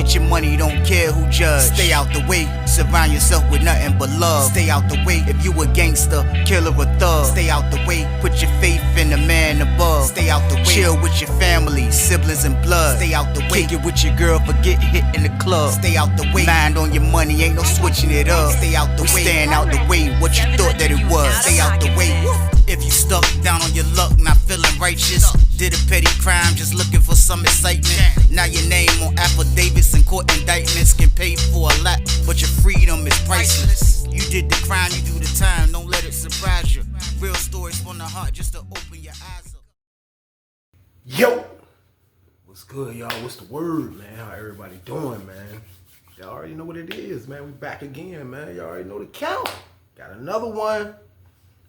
get your money, don't care who judge. Stay out the way, surround yourself with nothing but love. Stay out the way, if you a gangster, killer or thug. Stay out the way, put your faith in the man above. Stay out the way, chill with your family, siblings and blood. Stay out the way, kick it with your girl, forget hit in the club. Stay out the way, mind on your money, ain't no switching it up. Stay out the way, stand out the way, what you thought that it was. Stay out the way. If you stuck down on your luck, not feeling righteous, did a petty crime, just looking for some excitement. Now your name on affidavits and court indictments can pay for a lot, but your freedom is priceless. You did the crime, you do the time, don't let it surprise you. Real stories from the heart, just to open your eyes up. Yo, what's good, y'all? What's the word, man? How everybody doing, man? Y'all already know what it is, man. We back again, man. Y'all already know the count. Got another one.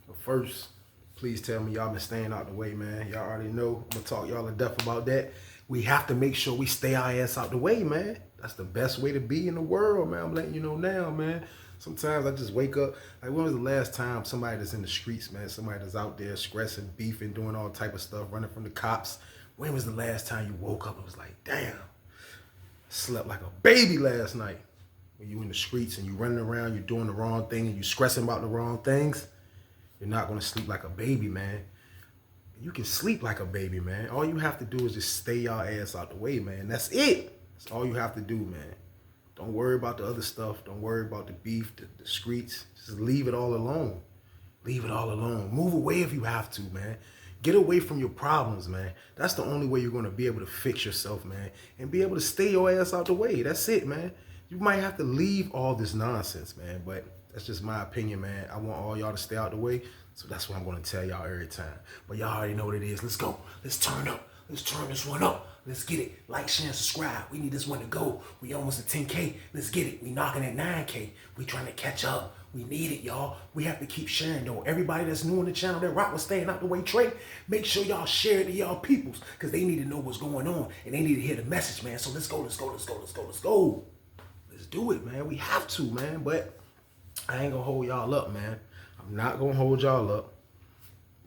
But first, please tell me y'all been staying out the way, man. Y'all already know. I'm gonna talk y'all to death about that. We have to make sure we stay our ass out the way, man. That's the best way to be in the world, man. I'm letting you know now, man. Sometimes I just wake up, like when was the last time somebody that's in the streets, man, somebody that's out there stressing, beefing, doing all type of stuff, running from the cops. When was the last time you woke up and was like, damn, slept like a baby last night? When you in the streets and you running around, you're doing the wrong thing and you stressing about the wrong things, you're not gonna sleep like a baby, man. You can sleep like a baby, man. All you have to do is just stay your ass out the way, man. That's it. That's all you have to do, man. Don't worry about the other stuff. Don't worry about the beef, the streets. Just leave it all alone. Leave it all alone. Move away if you have to, man. Get away from your problems, man. That's the only way you're going to be able to fix yourself, man, and be able to stay your ass out the way. That's it, man. You might have to leave all this nonsense, man, but that's just my opinion, man. I want all y'all to stay out the way, so that's what I'm going to tell y'all every time. But y'all already know what it is. Let's go. Let's turn up. Let's turn this one up. Let's get it. Like, share, and subscribe. We need this one to go. We almost at 10K. Let's get it. We knocking at 9K. We trying to catch up. We need it, y'all. We have to keep sharing, though. Everybody that's new on the channel that rock with staying out the way Trey, make sure y'all share it to y'all peoples, because they need to know what's going on, and they need to hear the message, man. So let's go, let's go, let's go, let's go, let's go. Let's do it, man. We have to, man. But I ain't going to hold y'all up, man. I'm not going to hold y'all up.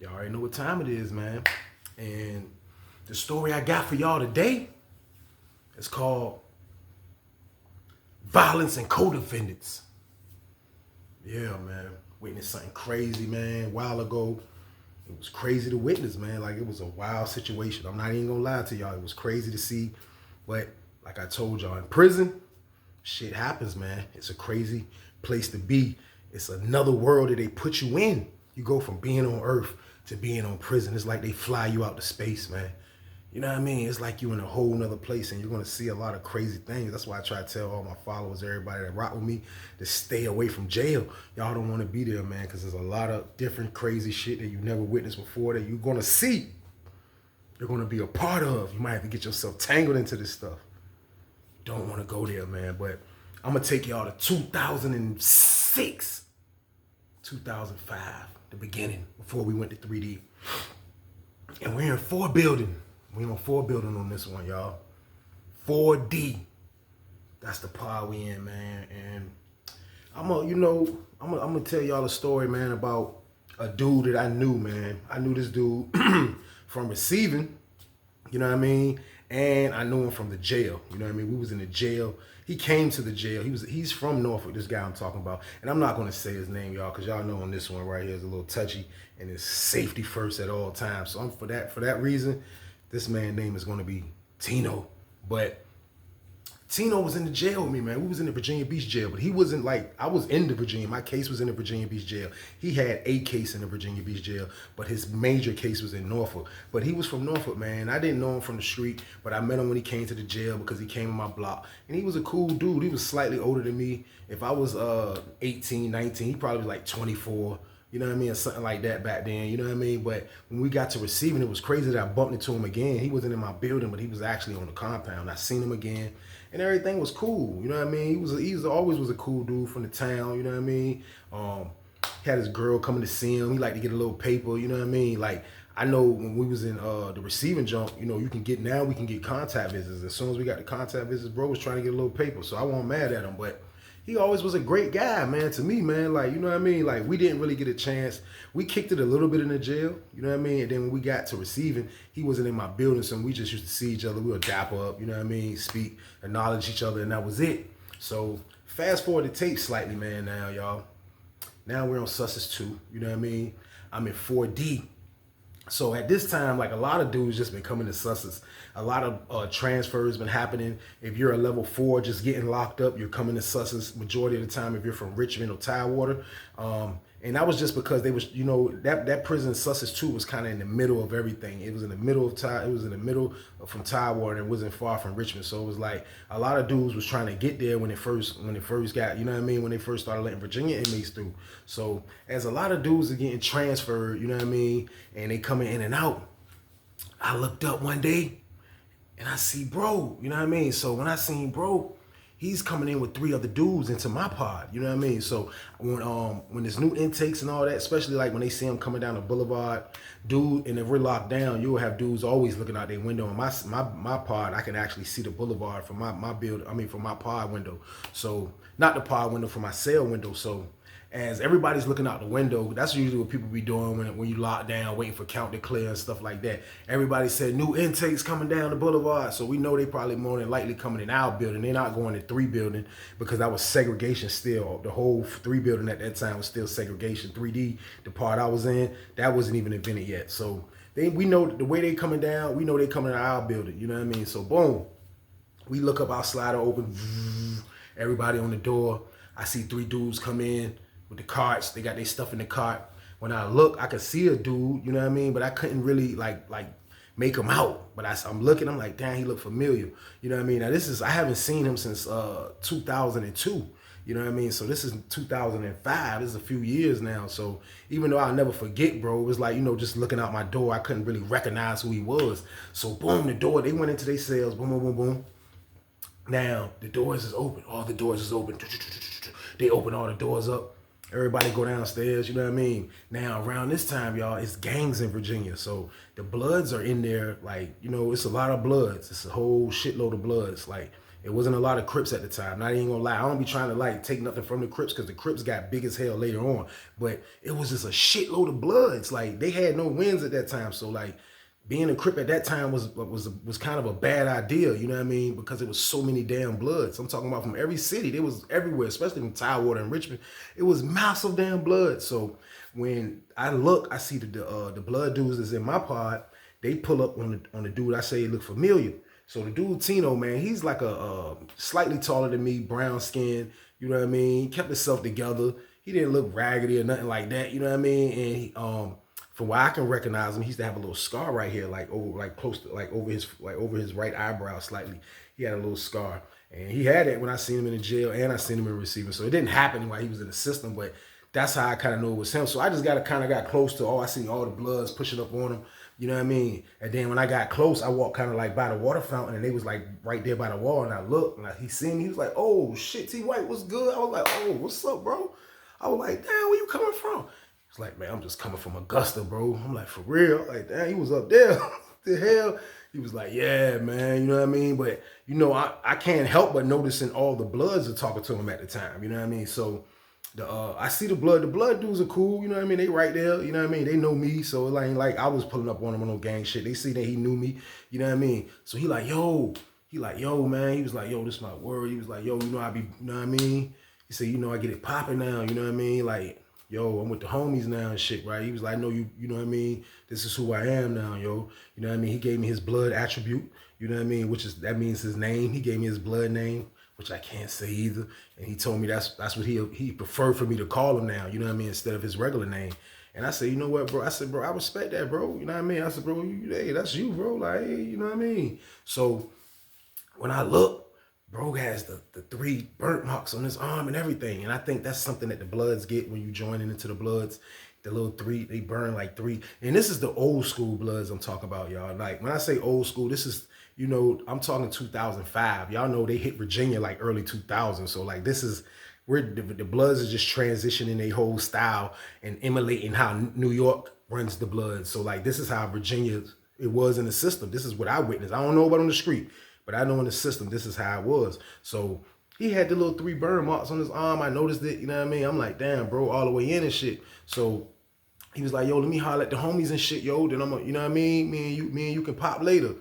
Y'all already know what time it is, man. And the story I got for y'all today is called Violence and Codefendants. Yeah, man. Witnessed something crazy, man. A while ago. It was crazy to witness, man. Like, it was a wild situation. I'm not even gonna lie to y'all. It was crazy to see. But like I told y'all, in prison, shit happens, man. It's a crazy place to be. It's another world that they put you in. You go from being on earth to being on prison. It's like they fly you out to space, man. You know what I mean? It's like you're in a whole nother place and you're going to see a lot of crazy things. That's why I try to tell all my followers, everybody that rock with me, to stay away from jail. Y'all don't want to be there, man, because there's a lot of different crazy shit that you never witnessed before that you're going to see. You're going to be a part of. You might have to get yourself tangled into this stuff. Don't want to go there, man. But I'm going to take y'all to 2006, 2005, the beginning, before we went to 3D. And we're in 4 building. We on 4 building on this one, y'all. 4D. That's the pod we in, man. And I'm gonna tell y'all a story, man, about a dude that I knew, man. I knew this dude from receiving, you know what I mean? And I knew him from the jail, you know what I mean? We was in the jail. He came to the jail. He's from Norfolk, this guy I'm talking about. And I'm not gonna say his name, y'all, because y'all know on this one right here is a little touchy and it's safety first at all times. So for that reason, this man's name is gonna be Tino. But Tino was in the jail with me, man. We was in the Virginia Beach jail, but he wasn't like, I was in the Virginia, my case was in the Virginia Beach jail. He had a case in the Virginia Beach jail, but his major case was in Norfolk. But he was from Norfolk, man. I didn't know him from the street, but I met him when he came to the jail because he came in my block. And he was a cool dude. He was slightly older than me. If I was 18, 19, he probably was like 24. You know what I mean? Or something like that back then, you know what I mean? But when we got to receiving, it was crazy that I bumped into him again. He wasn't in my building, but he was actually on the compound. I seen him again, and everything was cool. You know what I mean? He always was a cool dude from the town, you know what I mean? He had his girl coming to see him. He liked to get a little paper, you know what I mean? Like, I know when we was in the receiving jump, you know, we can get contact visits. As soon as we got the contact visits, bro was trying to get a little paper, so I wasn't mad at him, but he always was a great guy, man, to me, man. Like, you know what I mean? Like, we didn't really get a chance. We kicked it a little bit in the jail, you know what I mean? And then when we got to receiving, he wasn't in my building, so we just used to see each other. We would dap up, you know what I mean? Speak, acknowledge each other, and that was it. So fast forward the tape slightly, man, now, y'all. Now we're on Sussex 2, you know what I mean? I'm in 4D. So at this time, like, a lot of dudes just been coming to Sussex. A lot of transfers been happening. If you're a level 4 just getting locked up, you're coming to Sussex majority of the time if you're from Richmond or Tidewater. And that was just because they was, you know, that prison Sussex 2 was kind of in the middle of everything. It was in the middle of from Tidewater, and it wasn't far from Richmond. So it was like a lot of dudes was trying to get there when it first got, you know what I mean, when they first started letting Virginia inmates through. So as a lot of dudes are getting transferred, you know what I mean, and they coming in and out, I looked up one day and I see bro, you know what I mean? So when I seen bro, he's coming in with 3 other dudes into my pod, you know what I mean? So when there's new intakes and all that, especially like when they see him coming down the boulevard, dude, and if we're locked down, you'll have dudes always looking out their window. In my pod, I can actually see the boulevard from from my pod window. So not the pod window, from my cell window. So as everybody's looking out the window, that's usually what people be doing when you lock down, waiting for count to clear and stuff like that. Everybody said new intakes coming down the boulevard, so we know they probably more than likely coming in our building. They're not going to 3 building because that was segregation still. The whole 3 building at that time was still segregation. 3D, the part I was in, that wasn't even invented yet. So we know the way they coming down, we know they coming to our building, you know what I mean? So boom, we look up, our slider open, everybody on the door. I see 3 dudes come in with the carts. They got their stuff in the cart. When I look, I could see a dude, you know what I mean? But I couldn't really like make him out. But I'm looking, I'm like, damn, he looked familiar. You know what I mean? Now I haven't seen him since 2002. You know what I mean? So this is 2005. This is a few years now. So even though I'll never forget, bro, it was like, you know, just looking out my door, I couldn't really recognize who he was. So boom, the door, they went into their cells, boom, boom, boom, boom. Now the doors is open. All the doors is open. They open all the doors up. Everybody go downstairs, you know what I mean? Now, around this time, y'all, it's gangs in Virginia. So the Bloods are in there, like, you know, it's a lot of Bloods. It's a whole shitload of Bloods. Like, it wasn't a lot of Crips at the time. Not even gonna lie. I don't be trying to, like, take nothing from the Crips because the Crips got big as hell later on. But it was just a shitload of Bloods. Like, they had no wins at that time. So, like, being a Crip at that time was kind of a bad idea, you know what I mean? Because it was so many damn Bloods. I'm talking about from every city. They was everywhere, especially from Tidewater and Richmond. It was massive damn Blood. So when I look, I see the Blood dudes that's in my pod. They pull up on the dude I say look familiar. So the dude Tino, man, he's like a slightly taller than me, brown skin. You know what I mean? He kept himself together. He didn't look raggedy or nothing like that. You know what I mean? And he, from where I can recognize him, he used to have a little scar right here, over his right eyebrow slightly. He had a little scar, and he had it when I seen him in the jail, and I seen him in receiving. So it didn't happen while he was in the system, but that's how I kind of knew it was him. So I just got close to. I seen all the Bloods pushing up on him. You know what I mean? And then when I got close, I walked kind of like by the water fountain, and they was like right there by the wall. And I looked, and he seen me. He was like, "Oh shit, T White, what's good?" I was like, "Oh, what's up, bro?" I was like, "Damn, where you coming from?" It's like, "Man, I'm just coming from Augusta, bro." I'm like, "For real?" Like, damn, he was up there. The hell? He was like, "Yeah, man," you know what I mean? But, you know, I can't help but noticing all the Bloods are talking to him at the time, you know what I mean? So I see the Blood dudes are cool, you know what I mean? They right there, you know what I mean? They know me, so it ain't like I was pulling up on him on no gang shit. They see that he knew me, you know what I mean? So he like, yo, man. He was like, "Yo, this my word." He was like, "Yo, you know, you know what I mean?" He said, "You know, I get it popping now," you know what I mean? Like, "Yo, I'm with the homies now and shit," right? He was like, "I know you know what I mean? This is who I am now, yo." You know what I mean? He gave me his blood attribute, you know what I mean? That means his name. He gave me his blood name, which I can't say either. And he told me that's what he preferred for me to call him now, you know what I mean, instead of his regular name. And I said, "You know what, bro?" I said, "Bro, I respect that, bro." You know what I mean? I said, "Bro, hey, that's you, bro." Like, hey, you know what I mean? So when I look, bro has the 3 burnt marks on his arm and everything. And I think that's something that the Bloods get when you join into the Bloods. The little 3, they burn like 3. And this is the old school Bloods I'm talking about, y'all. Like, when I say old school, this is, you know, I'm talking 2005. Y'all know they hit Virginia like early 2000. So, like, this is where the Bloods is just transitioning their whole style and emulating how New York runs the Bloods. So, like, this is how Virginia, it was in the system. This is what I witnessed. I don't know about on the street, but I know in the system, this is how it was. So he had the little 3 burn marks on his arm. I noticed it, you know what I mean? I'm like, damn, bro, all the way in and shit. So he was like, yo, let me holler at the homies and shit, yo. Then I'm like, you know what I mean? Me and you can pop later.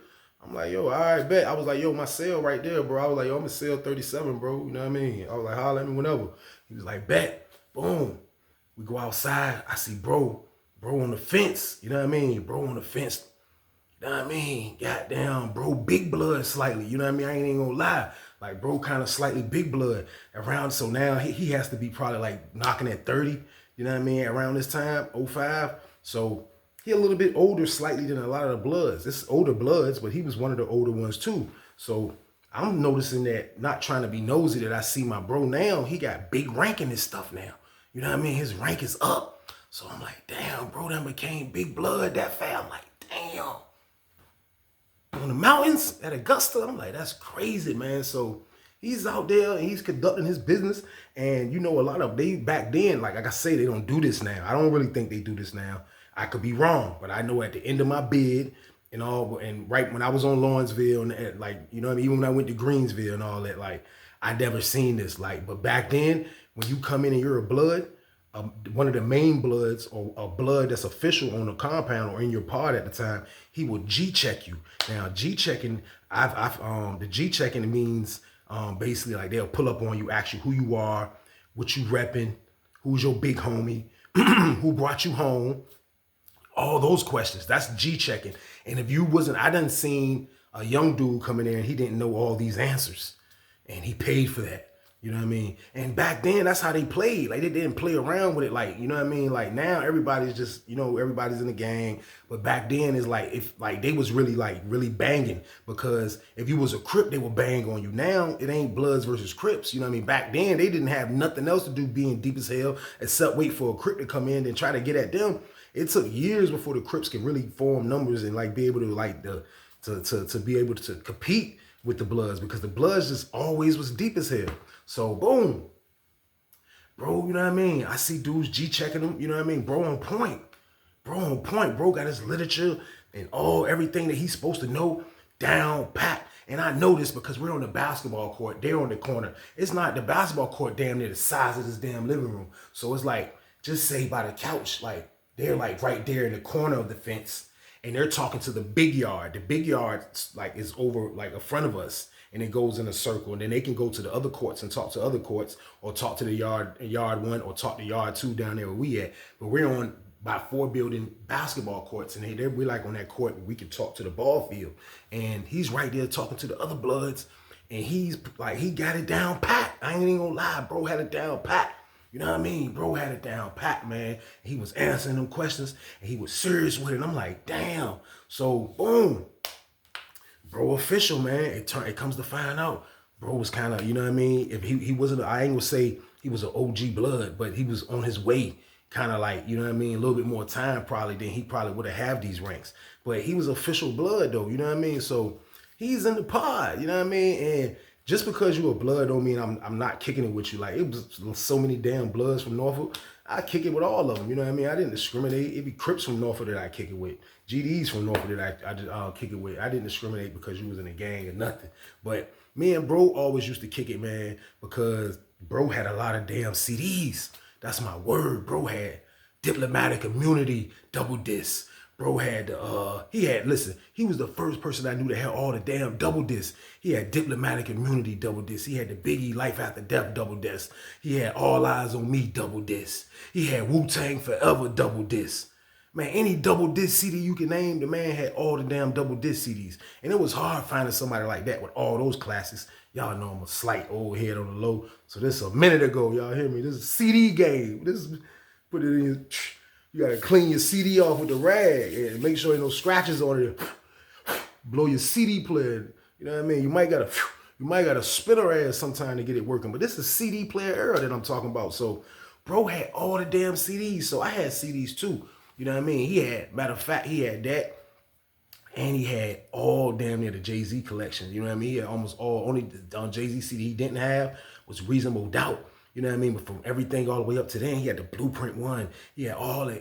I'm like, yo, all right, bet. I was like, yo, my cell right there, bro. I was like, yo, I'm a cell 37, bro. You know what I mean? I was like, holler at me whenever. He was like, bet. Boom. We go outside. I see bro on the fence. You know what I mean? Bro on the fence. You know what I mean? Goddamn, bro, big blood slightly. You know what I mean? I ain't even gonna lie. Like, bro, kind of slightly big blood around. So now he has to be probably like knocking at 30. You know what I mean? Around this time, 05. So he a little bit older slightly than a lot of the bloods. It's older bloods, but he was one of the older ones too. So I'm noticing that, not trying to be nosy, that I see my bro now, he got big rank in this stuff now. You know what I mean? His rank is up. So I'm like, damn, bro, that became big blood that fast. I'm like, damn. On the mountains at Augusta, I'm like, that's crazy, man. So he's out there and he's conducting his business. And you know, a lot of they back then, like I say, they don't do this now. I don't really think they do this now. I could be wrong, but I know at the end of my bid and all, and right when I was on Lawrenceville and like, you know what I mean, even when I went to Greensville and all that, like I never seen this. Like, but back then, when you come in and you're a blood, one of the main bloods or a blood that's official on the compound or in your pod at the time, he will G-check you. Now, G-checking, the G-checking means basically like they'll pull up on you, ask you who you are, what you repping, who's your big homie, who brought you home, all those questions. That's G-checking. And if you wasn't, I done seen a young dude come in there and he didn't know all these answers and he paid for that. You know what I mean? And back then, that's how they played. Like, they didn't play around with it. Like, you know what I mean? Like, now everybody's just, you know, everybody's in the gang. But back then, it's like, if like they was really banging. Because if you was a Crip, they would bang on you. Now, it ain't Bloods versus Crips. You know what I mean? Back then, they didn't have nothing else to do being deep as hell except wait for a Crip to come in and try to get at them. It took years before the Crips could really form numbers and like be able to like to be able to compete with the Bloods, because the Bloods just always was deep as hell. So boom, bro, you know what I mean? I see dudes G-checking them, you know what I mean? Bro on point. Bro on point. Bro got his literature and everything that he's supposed to know down pat. And I know this because we're on the basketball court. They're on the corner. It's not the basketball court damn near the size of this damn living room. So it's like, just say by the couch, like they're like right there in the corner of the fence. And they're talking to the big yard. The big yard like is over like in front of us, and it goes in a circle. And then they can go to the other courts and talk to other courts, or talk to the yard 1, or talk to yard 2 down there where we at. But we're on about 4 building basketball courts, and we're like on that court where we can talk to the ball field. And he's right there talking to the other Bloods, and he's like, he got it down pat. I ain't even gonna lie, bro had it down pat. You know what I mean? Bro had it down pat, man. He was answering them questions and he was serious with it. I'm like, damn. So boom, bro official, man. It comes to find out, bro was kind of, you know what I mean? If he wasn't, I ain't gonna say he was an OG Blood, but he was on his way, kind of like, you know what I mean? A little bit more time probably than he probably would have these ranks. But he was official Blood though, you know what I mean? So he's in the pod, you know what I mean? And just because you a Blood don't mean I'm not kicking it with you. Like, it was so many damn Bloods from Norfolk. I kick it with all of them. You know what I mean? I didn't discriminate. It be Crips from Norfolk that I kick it with. GDs from Norfolk that I just kick it with. I didn't discriminate because you was in a gang or nothing. But me and bro always used to kick it, man, because bro had a lot of damn CDs. That's my word. Bro had Diplomatic Immunity, Double Disc. Bro had listen, he was the first person I knew that had all the damn double discs. He had Diplomatic Immunity double disc. He had the Biggie Life After Death double disc. He had All Eyes on Me double disc. He had Wu-Tang Forever double disc. Man, any double disc CD you can name, the man had all the damn double disc CDs. And it was hard finding somebody like that with all those classics. Y'all know I'm a slight old head on the low. So this a minute ago, y'all hear me? This is a CD game. Put it in. You gotta clean your CD off with the rag and make sure ain't no scratches on it. Blow your CD player. You know what I mean? You might gotta spin her ass sometime to get it working. But this is CD player era that I'm talking about. So bro had all the damn CDs. So I had CDs too. You know what I mean? He had, matter of fact, he had that. And he had all damn near the Jay-Z collection. You know what I mean? He had almost all, only Jay-Z CD he didn't have was Reasonable Doubt. You know what I mean? But from everything all the way up to then, he had the Blueprint 1. He had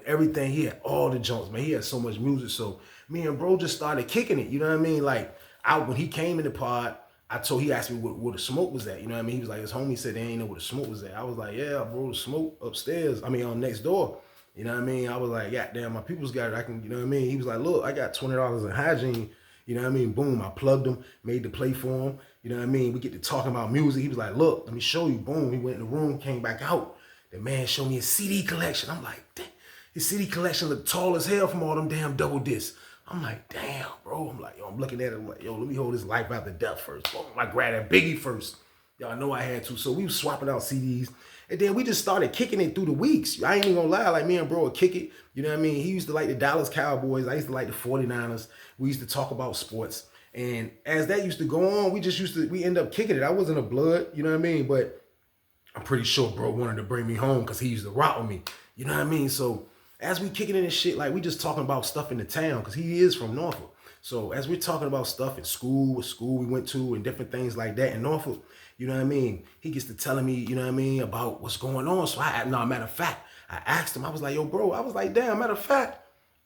everything. He had all the junks, man. He had so much music. So me and bro just started kicking it. You know what I mean? Like, when he came in the pod, he asked me where the smoke was at. You know what I mean? He was like, his homie said they ain't know where the smoke was at. I was like, yeah, bro, the smoke upstairs. I mean, on next door. You know what I mean? I was like, yeah, damn, my people's got it. I can, you know what I mean? He was like, look, I got $20 in hygiene. You know what I mean? Boom, I plugged him, made the play for him. You know what I mean? We get to talking about music. He was like, look, let me show you. Boom, he went in the room, came back out. The man showed me his CD collection. I'm like, damn, his CD collection looked tall as hell from all them damn double discs. I'm like, damn, bro. I'm like, yo, I'm looking at it. I'm like, yo, let me hold this life after death first. Boom, I grabbed that Biggie first. Y'all know I had to. So we was swapping out CDs. And then we just started kicking it through the weeks. I ain't even gonna lie, like me and bro would kick it. You know what I mean? He used to like the Dallas Cowboys. I used to like the 49ers. We used to talk about sports. And as that used to go on, we end up kicking it. I wasn't a blood, you know what I mean? But I'm pretty sure bro wanted to bring me home because he used to rock with me. You know what I mean? So as we kicking it and shit, like we just talking about stuff in the town because he is from Norfolk. So as we're talking about stuff in school, what school we went to and different things like that in Norfolk, you know what I mean? He gets to telling me, you know what I mean, about what's going on. So matter of fact, I asked him, I was like, yo, bro, I was like, damn, matter of fact,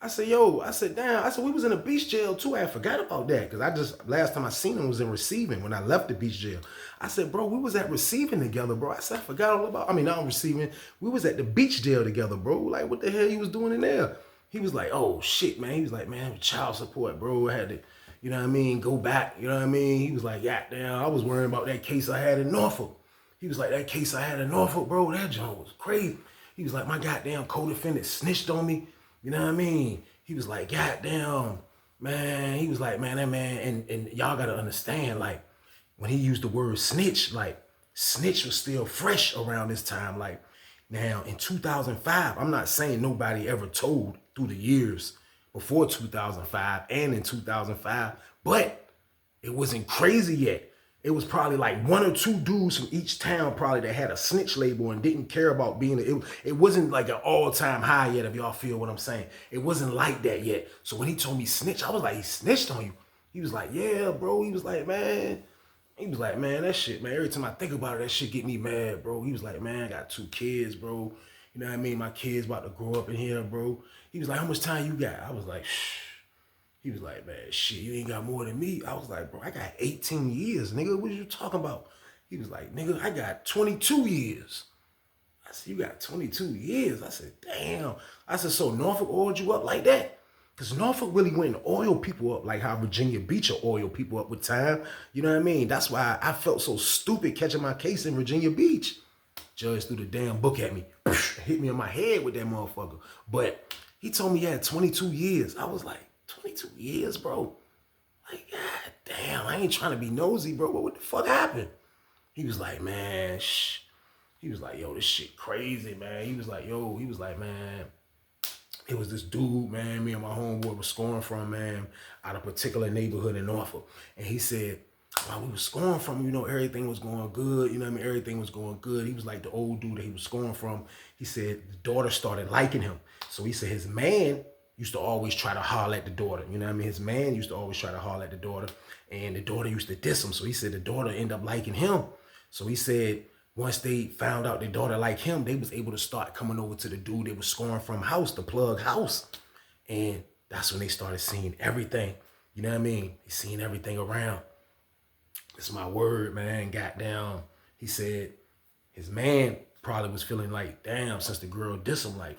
I said, we was in a beach jail too. I forgot about that because last time I seen him was in receiving when I left the beach jail. I said, bro, we was at receiving together, bro. I said, I forgot all about, not receiving. We was at the beach jail together, bro. Like, what the hell he was doing in there? He was like, oh, shit, man. He was like, man, child support, bro. I had to, you know what I mean, go back. You know what I mean? He was like, yeah, damn, I was worrying about that case I had in Norfolk. He was like, that case I had in Norfolk, bro, that joint was crazy. He was like, my goddamn co-defendant snitched on me. You know what I mean? He was like, goddamn, man. He was like, man, that man, and y'all got to understand, like, when he used the word snitch, like, snitch was still fresh around this time. Like, now, in 2005, I'm not saying nobody ever told through the years before 2005 and in 2005, but it wasn't crazy yet. It was probably like one or two dudes from each town probably that had a snitch label and didn't care about being, it wasn't like an all-time high yet, if y'all feel what I'm saying. It wasn't like that yet. So when he told me snitch, I was like, he snitched on you? He was like, yeah, bro. He was like, man, that shit, man, every time I think about it, that shit get me mad, bro. He was like, man, I got 2 kids, bro. You know what I mean? My kids about to grow up in here, bro. He was like, how much time you got? I was like, shh. He was like, man, shit, you ain't got more than me. I was like, bro, I got 18 years, nigga. What are you talking about? He was like, nigga, I got 22 years. I said, you got 22 years? I said, damn. I said, so Norfolk oiled you up like that? Because Norfolk really went and oiled people up like how Virginia Beach will oil people up with time. You know what I mean? That's why I felt so stupid catching my case in Virginia Beach. Judge threw the damn book at me. Hit me in my head with that motherfucker. But he told me he had 22 years. I was like, 22 years, bro? Like, god damn, I ain't trying to be nosy, bro. But what the fuck happened? He was like, man, shh. He was like, yo, this shit crazy, man. He was like, man, it was this dude, man, me and my homeboy was scoring from, man, out of a particular neighborhood in Norfolk. And he said, while we was scoring from, you know, everything was going good. You know what I mean? Everything was going good. He was like the old dude that he was scoring from. He said the daughter started liking him. So he said his man used to always try to holler at the daughter. You know what I mean? His man used to always try to holler at the daughter. And the daughter used to diss him. So he said the daughter ended up liking him. So he said once they found out the daughter liked him, they was able to start coming over to the dude they was scoring from house, the plug house. And that's when they started seeing everything. You know what I mean? They seen everything around. It's my word, man. Goddamn. He said his man probably was feeling like, damn, since the girl dissed him, like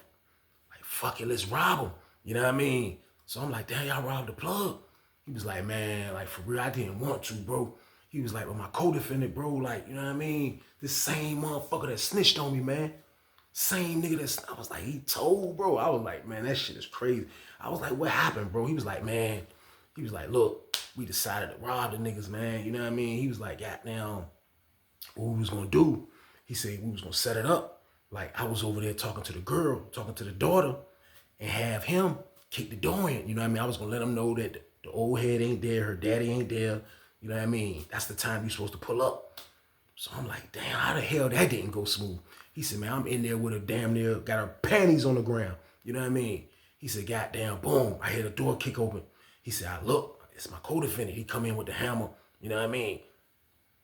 fuck it, let's rob him. You know what I mean? So I'm like, damn, y'all robbed the plug. He was like, man, like for real, I didn't want to, bro. He was like, well, my co-defendant, bro, like, you know what I mean? This same motherfucker that snitched on me, man. Same nigga I was like, he told, bro. I was like, man, that shit is crazy. I was like, what happened, bro? He was like, man, he was like, look, we decided to rob the niggas, man. You know what I mean? He was like, goddamn, what we was gonna do? He said we was gonna set it up. Like I was over there talking to the girl, talking to the daughter, and have him kick the door in. You know what I mean? I was gonna let him know that the old head ain't there, her daddy ain't there. You know what I mean? That's the time you're supposed to pull up. So I'm like, damn, how the hell that didn't go smooth? He said, man, I'm in there with her damn near, got her panties on the ground. You know what I mean? He said, goddamn, boom, I hear the door kick open. He said, I look, it's my co-defendant. He come in with the hammer. You know what I mean?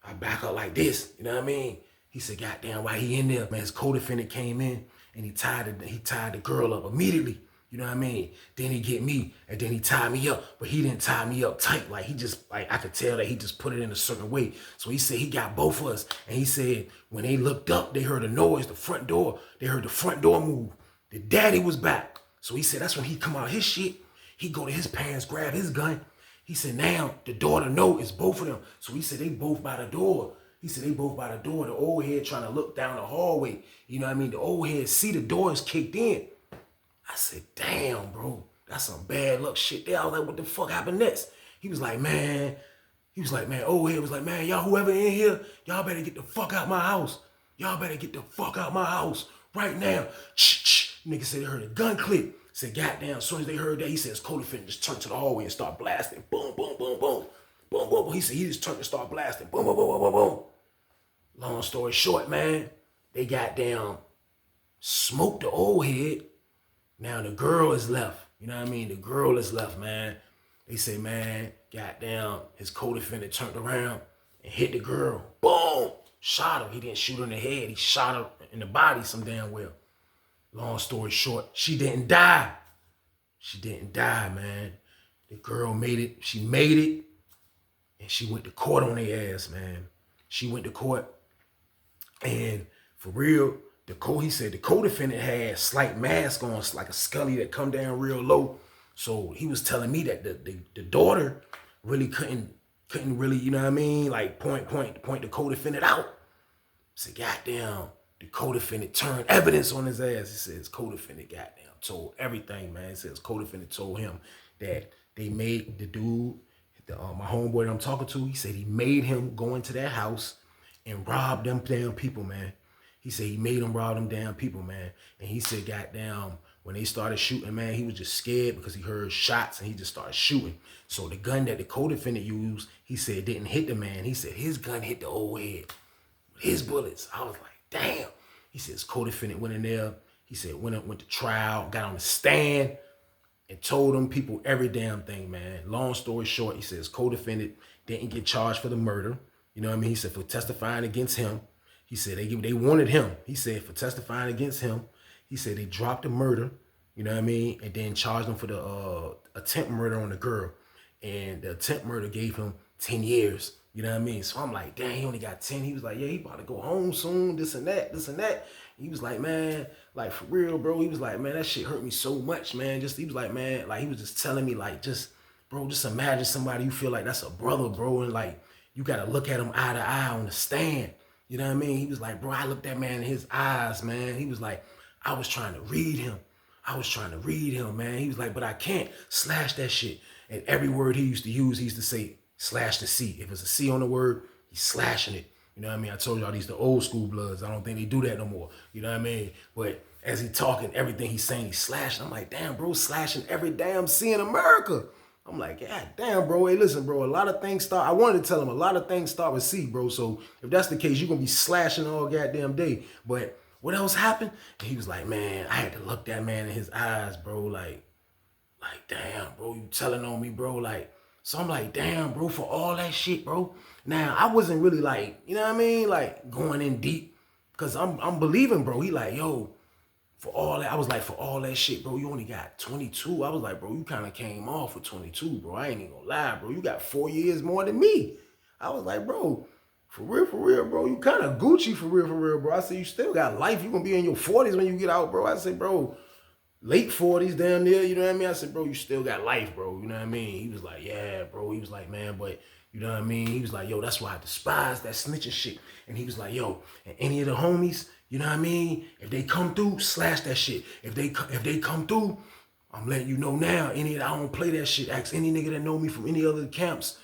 I back up like this. You know what I mean? He said, goddamn, while he in there, man, his co-defendant came in and he tied the girl up immediately. You know what I mean? Then he get me, and then he tied me up, but he didn't tie me up tight. Like, he just, like, I could tell that he just put it in a certain way. So he said he got both of us, and he said when they looked up, they heard a noise, the front door, they heard the front door move. The daddy was back. So he said that's when he come out his shit. He go to his parents, grab his gun. He said now the daughter know it's both of them. So he said they both by the door. He said they both by the door. The old head trying to look down the hallway. You know what I mean? The old head see the door is kicked in. I said, damn, bro, that's some bad luck shit there. I was like, what the fuck happened next? He was like, man, old head was like, man, y'all whoever in here, y'all better get the fuck out my house. Y'all better get the fuck out my house right now. Nigga said they heard a gun click. Said, goddamn, as soon as they heard that, he said his co-defendant just turned to the hallway and start blasting. Boom, boom, boom, boom. Boom, boom, boom. He said he just turned to start blasting. Boom, boom, boom, boom, boom, boom. Long story short, man, they goddamn smoked the old head. Now the girl is left. You know what I mean? The girl is left, man. They say, man, goddamn, his co-defendant turned around and hit the girl. Boom! Shot her. He didn't shoot her in the head. He shot her in the body some damn well. Long story short, she didn't die. She didn't die, man. The girl made it. She made it. And she went to court on their ass, man. She went to court. And for real, he said the co-defendant had slight mask on, like a scully that come down real low. So he was telling me that the daughter really couldn't really, you know what I mean, like point the co-defendant out. I said, goddamn, the co-defendant turned evidence on his ass. He said his co-defendant goddamn told everything, man. He said his co-defendant told him that they made the dude, my homeboy that I'm talking to, he said he made him go into that house and rob them damn people, man. He said he made them rob them damn people, man. And he said, goddamn, when they started shooting, man, he was just scared because he heard shots and he just started shooting. So the gun that the co-defendant used, he said didn't hit the man. He said his gun hit the old head with his bullets. I was like, damn. He said his co-defendant went in there. He said went to trial, got on the stand, and told them people every damn thing, man. Long story short, he said his co-defendant didn't get charged for the murder. You know what I mean? He said for testifying against him. He said they wanted him. He said for testifying against him. He said they dropped the murder, you know what I mean? And then charged him for the attempt murder on the girl. And the attempt murder gave him 10 years, you know what I mean? So I'm like, dang, he only got 10. He was like, yeah, he about to go home soon, this and that, this and that. He was like, man, like for real, bro. He was like, man, that shit hurt me so much, man. He was like, man, like he was just telling me like, bro, just imagine somebody you feel like that's a brother, bro. And like, you got to look at him eye to eye on the stand. You know what I mean? He was like, bro, I looked that man in his eyes, man. He was like, I was trying to read him. Man. He was like, but I can't slash that shit. And every word he used to use, he used to say, slash the C. If it's a C on the word, he's slashing it. You know what I mean? I told y'all these the old school bloods. I don't think they do that no more. You know what I mean? But as he talking, everything he's saying, he's slashing. I'm like, damn, bro, slashing every damn C in America. I'm like, God damn, bro. Hey, listen, bro. A lot of things start. I wanted to tell him a lot of things start with C, bro. So if that's the case, you're gonna be slashing all goddamn day. But what else happened? And he was like, man, I had to look that man in his eyes, bro. Like, damn, bro, you telling on me, bro. Like, so I'm like, damn, bro, for all that shit, bro. Now I wasn't really like, you know what I mean, like going in deep, cause I'm believing, bro. He like, yo. For all that, I was like, for all that shit, bro, you only got 22. I was like, bro, you kind of came off with 22, bro. I ain't even gonna lie, bro. You got 4 years more than me. I was like, bro, for real, bro. You kind of Gucci for real, bro. I said, you still got life. You gonna be in your 40s when you get out, bro. I said, bro, late 40s, damn near, you know what I mean? I said, bro, you still got life, bro. You know what I mean? He was like, yeah, bro. He was like, man, but you know what I mean? He was like, yo, that's why I despise that snitching shit. And he was like, yo, and any of the homies, you know what I mean? If they come through, slash that shit. If they come through, I'm letting you know now. I don't play that shit. Ask any nigga that know me from any other camps.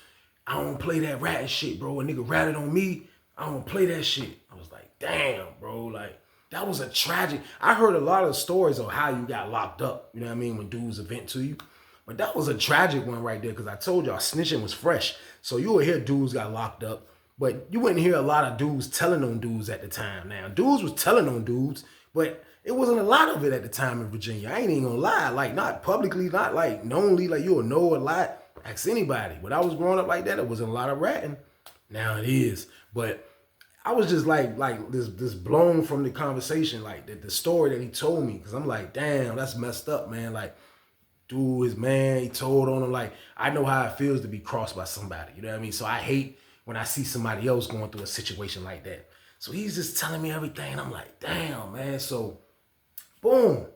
I don't play that ratting shit, bro. A nigga ratted on me. I don't play that shit. I was like, damn, bro. Like, that was a tragic. I heard a lot of stories of how you got locked up. You know what I mean? When dudes vent to you. But that was a tragic one right there. Because I told y'all snitching was fresh. So you would hear dudes got locked up. But you wouldn't hear a lot of dudes telling on dudes at the time. Now, dudes was telling on dudes, but it wasn't a lot of it at the time in Virginia. I ain't even gonna lie. Like, not publicly, not like knowingly, like you'll know a lot. Ask anybody. When I was growing up like that, it wasn't a lot of ratting. Now it is. But I was just like this blown from the conversation, like the story that he told me, because I'm like, damn, that's messed up, man. Like, dude, his man, he told on him, like, I know how it feels to be crossed by somebody, you know what I mean? So I hate when I see somebody else going through a situation like that. So he's just telling me everything, and I'm like, damn, man. So, boom,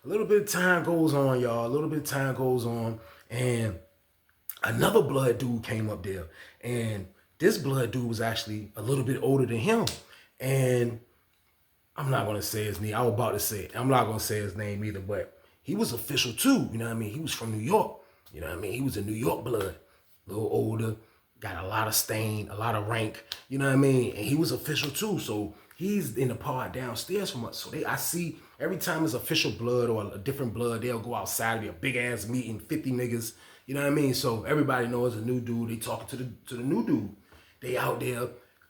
a little bit of time goes on, y'all. A little bit of time goes on, and another blood dude came up there, and this blood dude was actually a little bit older than him. And I'm not going to say his name. I was about to say it. I'm not going to say his name either, but he was official too. You know what I mean? He was from New York. You know what I mean? He was a New York blood, a little older, got a lot of stain, a lot of rank. You know what I mean? And he was official too. So he's in the pod downstairs from us. So I see every time it's official blood or a different blood, they'll go outside, it'll be a big ass meeting, 50 niggas. You know what I mean? So everybody knows a new dude. They talking to the new dude. They out there.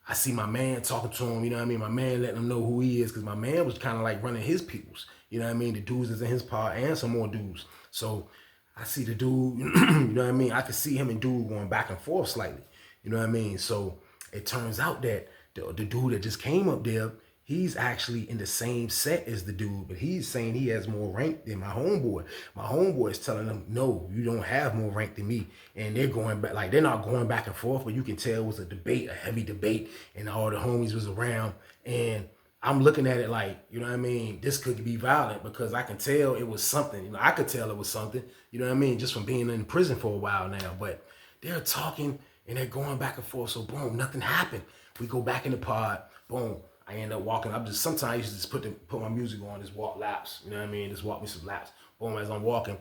I see my man talking to him, you know what I mean? My man letting him know who he is, because my man was kind of like running his peoples. You know what I mean? The dudes is in his pod and some more dudes. So I see the dude, you know what I mean? I could see him and dude going back and forth slightly. You know what I mean? So it turns out that the dude that just came up there, he's actually in the same set as the dude, but he's saying he has more rank than my homeboy. My homeboy is telling him, no, you don't have more rank than me. And they're going back, like, they're not going back and forth, but you can tell it was a debate, a heavy debate, and all the homies was around. And I'm looking at it like, you know what I mean, this could be violent, because I can tell it was something. You know, I could tell it was something, you know what I mean, just from being in prison for a while now. But they're talking and they're going back and forth. So boom, nothing happened. We go back in the pod, boom. I end up walking. Sometimes I used to just put my music on, just walk laps. You know what I mean? Just walk me some laps. Boom, as I'm walking,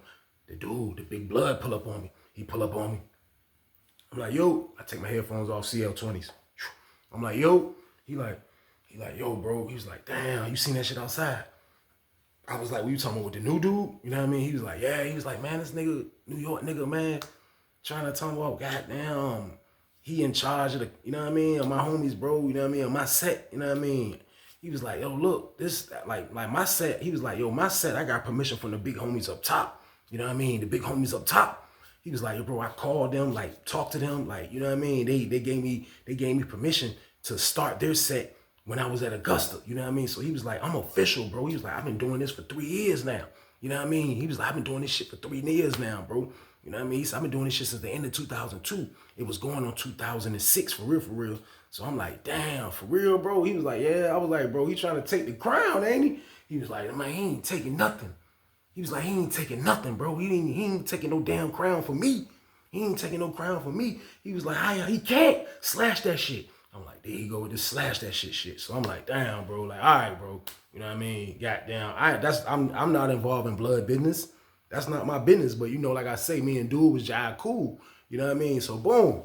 the dude, the big blood pull up on me. He pull up on me. I'm like, yo, I take my headphones off, CL20s. I'm like, yo. He like, yo, bro. He was like, damn, you seen that shit outside? I was like, what you talking about with the new dude? You know what I mean? He was like, yeah. He was like, man, this nigga, New York nigga, man, trying to talk about, goddamn, he in charge of the, you know what I mean, of my homies, bro, you know what I mean, of my set, you know what I mean? He was like, yo, look, this, like my set, he was like, yo, my set, I got permission from the big homies up top, you know what I mean, the big homies up top. He was like, yo, bro, I called them, like, talked to them, like, you know what I mean, they gave me permission to start their set when I was at Augusta, you know what I mean? So he was like, I'm official, bro. He was like, I've been doing this for 3 years now, you know what I mean? He was like, I've been doing this shit for 3 years now, bro. You know what I mean? So I've been doing this shit since the end of 2002. It was going on 2006, for real. So I'm like, damn, for real, bro? He was like, yeah. I was like, bro, he trying to take the crown, ain't he? He was like, man, he ain't taking nothing. He was like, he ain't taking nothing, bro. He ain't taking no damn crown for me. He ain't taking no crown for me. He was like, he can't slash that shit. I'm like, there you go with this slash that shit. So I'm like, damn, bro. Like, all right, bro. You know what I mean? Goddamn. I'm not involved in blood business. That's not my business. But you know, like I say, me and dude was jive cool. You know what I mean? So boom.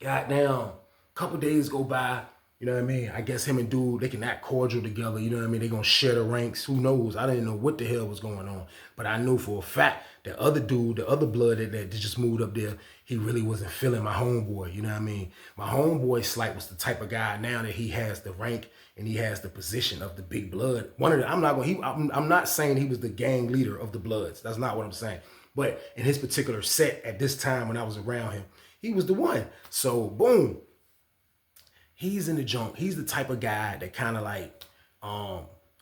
Goddamn. Couple days go by. You know what I mean? I guess him and dude, they can act cordial together. You know what I mean? They gonna share the ranks. Who knows? I didn't know what the hell was going on. But I knew for a fact that other dude, the other blood that just moved up there, he really wasn't feeling my homeboy. You know what I mean? My homeboy Slight was the type of guy now that he has the rank and he has the position of the big blood. I'm not saying he was the gang leader of the Bloods. That's not what I'm saying. But in his particular set at this time when I was around him, he was the one. So boom. He's in the junk. He's the type of guy that kind of like,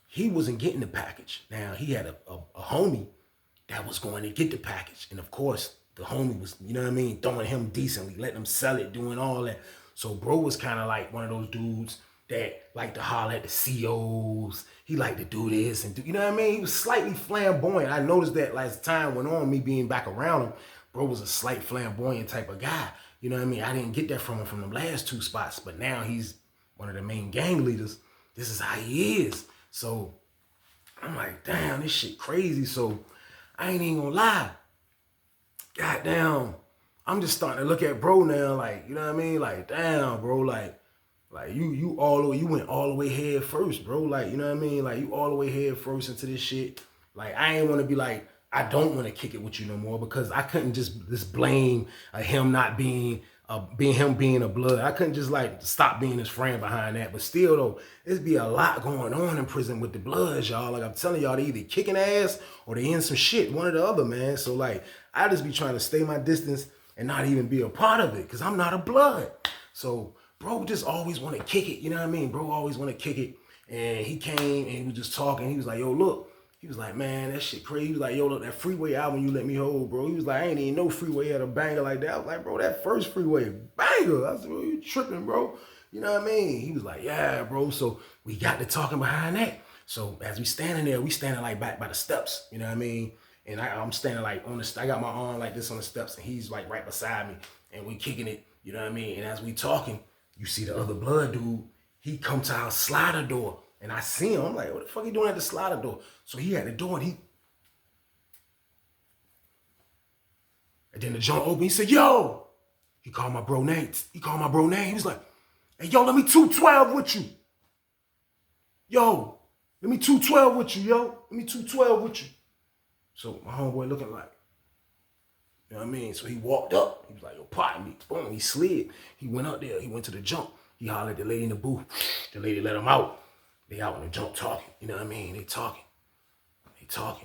he wasn't getting the package. Now, he had a homie that was going to get the package. And of course, the homie was, you know what I mean, throwing him decently, letting him sell it, doing all that. So bro was kind of like one of those dudes that like to holler at the COs. He liked to do this and do, you know what I mean? He was slightly flamboyant. I noticed that as time went on, me being back around him, bro was a slight flamboyant type of guy. You know what I mean? I didn't get that from him from the last 2 spots, but now he's one of the main gang leaders. This is how he is. So I'm like, damn, this shit crazy. So I ain't even gonna lie. Goddamn, I'm just starting to look at bro now, like, you know what I mean? Like, damn, bro, like you went all the way head first, bro. Like, you know what I mean? Like, you all the way head first into this shit. Like, I ain't want to be like, I don't want to kick it with you no more, because I couldn't just blame him not being being a blood. I couldn't just like stop being his friend behind that. But still though, there's be a lot going on in prison with the Bloods, y'all. Like I'm telling y'all, they either kicking ass or they in some shit, one or the other, man. So like, I just be trying to stay my distance and not even be a part of it, because I'm not a blood. So bro just always want to kick it. You know what I mean? Bro always want to kick it. And he came and he was just talking. He was like, yo, look. He was like, man, that shit crazy. He was like, yo, look, that Freeway album you let me hold, bro. He was like, I ain't even know Freeway had a banger like that. I was like, bro, that first Freeway banger. I said, bro, you tripping, bro. You know what I mean? He was like, yeah, bro. So we got to talking behind that. So as we standing there, we standing like back by the steps. You know what I mean? And I'm standing like on the, I got my arm like this on the steps and he's like right beside me and we kicking it. You know what I mean? And as we talking, you see the other blood dude, he come to our slider door. And I see him, I'm like, what the fuck he doing at the slider door? So he had the door and then the joint opened, he said, yo! He called my bro name. He called my bro name. He was like, hey, yo, let me 212 with you. Yo, let me 212 with you, yo. Let me 212 with you. So my homeboy looking like, you know what I mean? So he walked up. He was like, yo, pardon me. Boom, he slid. He went up there. He went to the jump. He hollered at the lady in the booth. The lady let him out. They out in the jump talking, you know what I mean? They talking,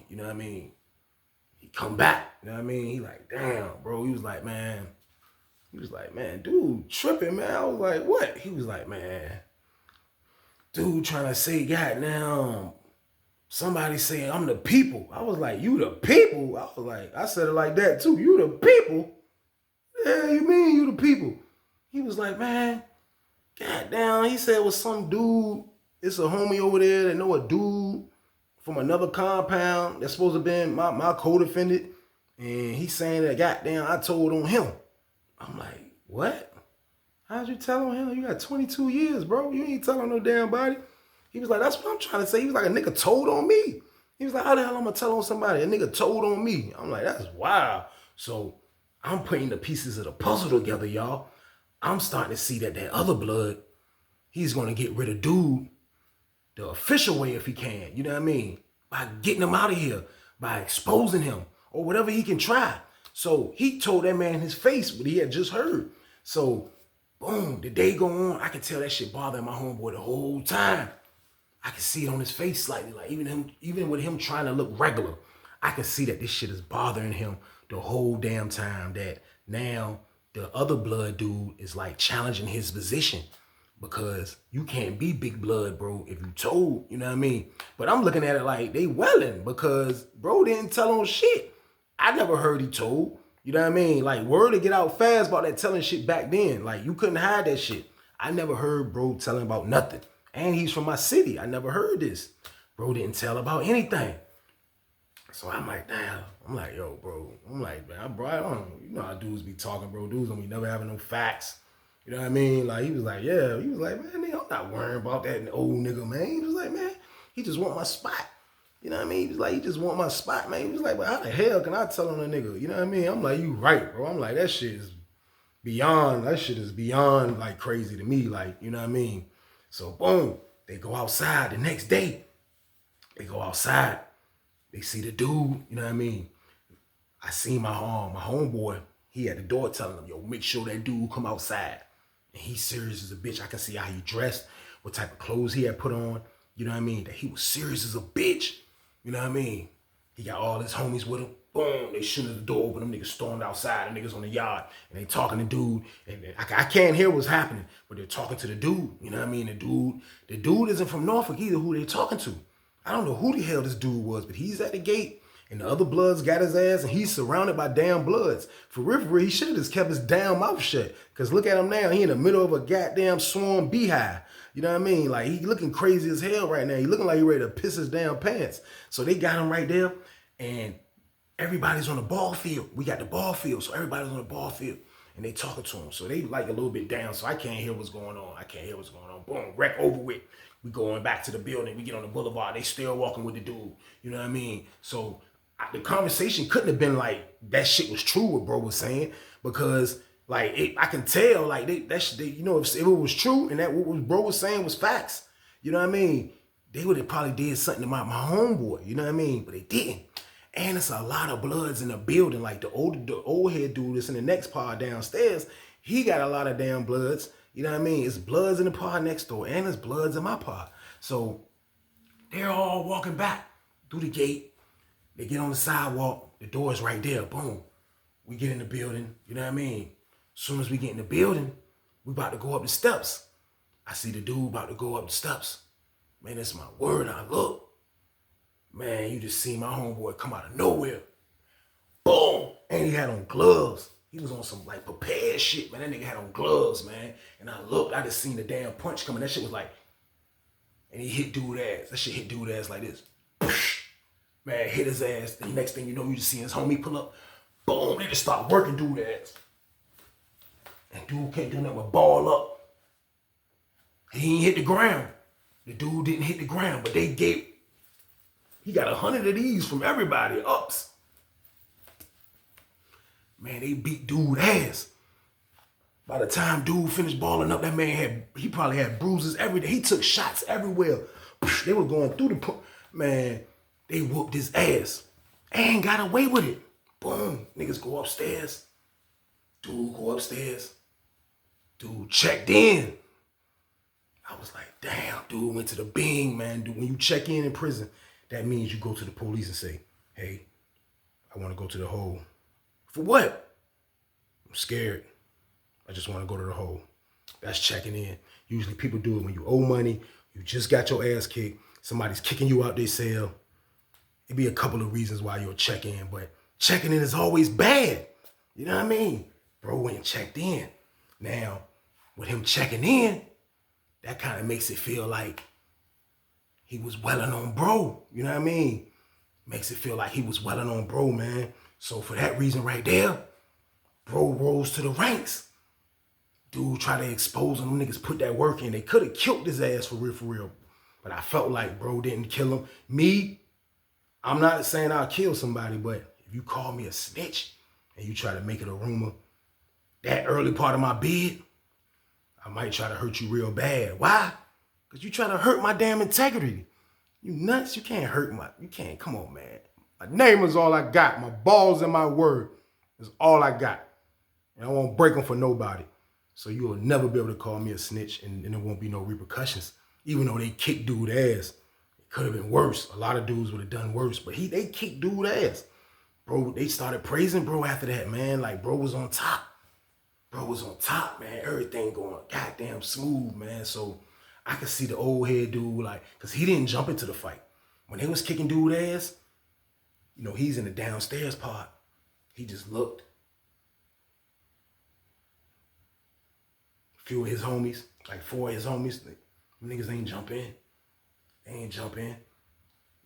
you know what I mean? He come back, you know what I mean? He like, damn, bro. He was like, man, dude, tripping, man. I was like, what? He was like, man, dude trying to say, goddamn, somebody saying I'm the people. I was like, you the people? I was like, I said it like that too. You the people? Yeah, you mean you the people? He was like, man, goddamn. He said it was some dude. It's a homie over there that know a dude from another compound that's supposed to be my co-defendant. And he's saying that, goddamn, I told on him. I'm like, what? How'd you tell on him? You got 22 years, bro. You ain't telling no damn body. He was like, that's what I'm trying to say. He was like, a nigga told on me. He was like, how the hell I'm gonna tell on somebody? A nigga told on me. I'm like, that's wild. So I'm putting the pieces of the puzzle together, y'all. I'm starting to see that other blood, he's gonna get rid of dude the official way if he can, you know what I mean? By getting him out of here, by exposing him, or whatever he can try. So he told that man in his face what he had just heard. So, boom, the day go on, I can tell that shit bothering my homeboy the whole time. I can see it on his face slightly, like even with him trying to look regular, I can see that this shit is bothering him the whole damn time, that now the other blood dude is like challenging his position. Because you can't be big blood, bro, if you told, you know what I mean? But I'm looking at it like they welling because bro didn't tell on shit. I never heard he told, you know what I mean? Like word to get out fast about that telling shit back then. Like you couldn't hide that shit. I never heard bro telling about nothing. And he's from my city. I never heard this. Bro didn't tell about anything. So I'm like, damn. I'm like, yo, bro. I'm like, man, bro, I don't, you know how dudes be talking, bro. Dudes don't be never having no facts. You know what I mean? Like, he was like, yeah. He was like, man, nigga, I'm not worrying about that old nigga, man. He was like, man, he just want my spot. You know what I mean? He was like, he just want my spot, man. He was like, but how the hell can I tell on a nigga? You know what I mean? I'm like, you right, bro. I'm like, that shit is beyond like crazy to me. Like, you know what I mean? So, boom, they go outside the next day. They go outside. They see the dude, you know what I mean? I seen my homeboy. He at the door telling them, yo, make sure that dude come outside. And he's serious as a bitch. I can see how he dressed, what type of clothes he had put on. You know what I mean? That he was serious as a bitch. You know what I mean? He got all his homies with him. Boom, they shooting the door open. Them niggas stormed outside. The niggas on the yard. And they talking to dude. And I can't hear what's happening, but they're talking to the dude. You know what I mean? The dude isn't from Norfolk either, who they talking to. I don't know who the hell this dude was, but he's at the gate. And the other bloods got his ass, and he's surrounded by damn bloods. For real, he should have just kept his damn mouth shut. Because look at him now. He in the middle of a goddamn swarm beehive. You know what I mean? Like, he looking crazy as hell right now. He looking like he ready to piss his damn pants. So they got him right there, and everybody's on the ball field. We got the ball field, so everybody's on the ball field. And they talking to him. So they like a little bit down, so I can't hear what's going on. Boom, wreck over with. We going back to the building. We get on the boulevard. They still walking with the dude. You know what I mean? So the conversation couldn't have been like that shit was true what bro was saying, because like I can tell like you know, if it was true and that what bro was saying was facts, you know what I mean, they would have probably did something to my homeboy, you know what I mean, but they didn't. And it's a lot of bloods in the building. Like the old head dude that's in the next pod downstairs, he got a lot of damn bloods, you know what I mean. It's bloods in the pod next door and it's bloods in my pod. So they're all walking back through the gate. They get on the sidewalk, the door's right there, boom. We get in the building, you know what I mean? As soon as we get in the building, We about to go up the steps. I see the dude about to go up the steps. Man, that's my word. I look. Man, you just see my homeboy come out of nowhere. Boom! And he had on gloves. He was on some like prepared shit, man. That nigga had on gloves, man. And I looked, I just seen the damn punch coming. That shit was like, and he hit dude ass. That shit hit dude ass like this. Man, hit his ass. The next thing you know, you just see his homie pull up. Boom, they just start working dude ass. And dude can't do nothing but ball up. He ain't hit the ground. The dude didn't hit the ground, but he got 100 of these from everybody, ups. Man, they beat dude ass. By the time dude finished balling up, that man he probably had bruises every day. He took shots everywhere. They were going through man, they whooped his ass and got away with it. Boom, niggas go upstairs. Dude go upstairs. Dude checked in. I was like, damn, dude went to the Bing, man. Dude, when you check in prison, that means you go to the police and say, hey, I want to go to the hole. For what? I'm scared. I just want to go to the hole. That's checking in. Usually people do it when you owe money, you just got your ass kicked, somebody's kicking you out their cell. It'd be a couple of reasons why you'll check in, but checking in is always bad. You know what I mean? Bro went and checked in. Now, with him checking in, that kind of makes it feel like he was welling on bro. You know what I mean? Makes it feel like he was welling on bro, man. So for that reason right there, bro rose to the ranks. Dude tried to expose him. Them niggas put that work in. They could have killed his ass for real. But I felt like bro didn't kill him. Me, I'm not saying I'll kill somebody, but if you call me a snitch and you try to make it a rumor, that early part of my bid, I might try to hurt you real bad. Why? Because you try to hurt my damn integrity. You nuts? You can't hurt come on, man. My name is all I got. My balls and my word is all I got. And I won't break them for nobody. So you will never be able to call me a snitch and there won't be no repercussions. Even though they kicked dude ass. It could have been worse. A lot of dudes would have done worse, but they kicked dude ass. Bro, they started praising bro after that, man. Like bro was on top. Bro was on top, man. Everything going goddamn smooth, man. So I could see the old head dude, like, because he didn't jump into the fight. When they was kicking dude ass, you know, he's in the downstairs part. He just looked. A few of his homies, like 4 of his homies, niggas ain't jump in. They ain't jump in.